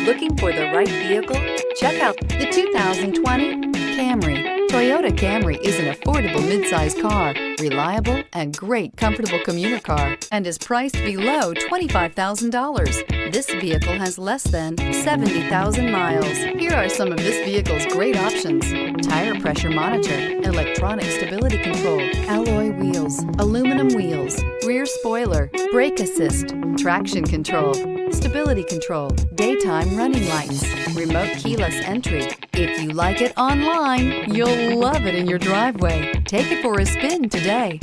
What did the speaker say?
Looking for the right vehicle? Check out the 2020 Camry. Toyota Camry is an affordable midsize car, reliable and great comfortable commuter car, and is priced below $25,000. This vehicle has less than 70,000 miles. Here are some of this vehicle's great options: tire pressure monitor, electronic stability control, alloy wheels, aluminum wheels, rear spoiler, brake assist, traction control, stability control, daytime running lights, remote keyless entry. If you like it online, you'll love it in your driveway. Take it for a spin today.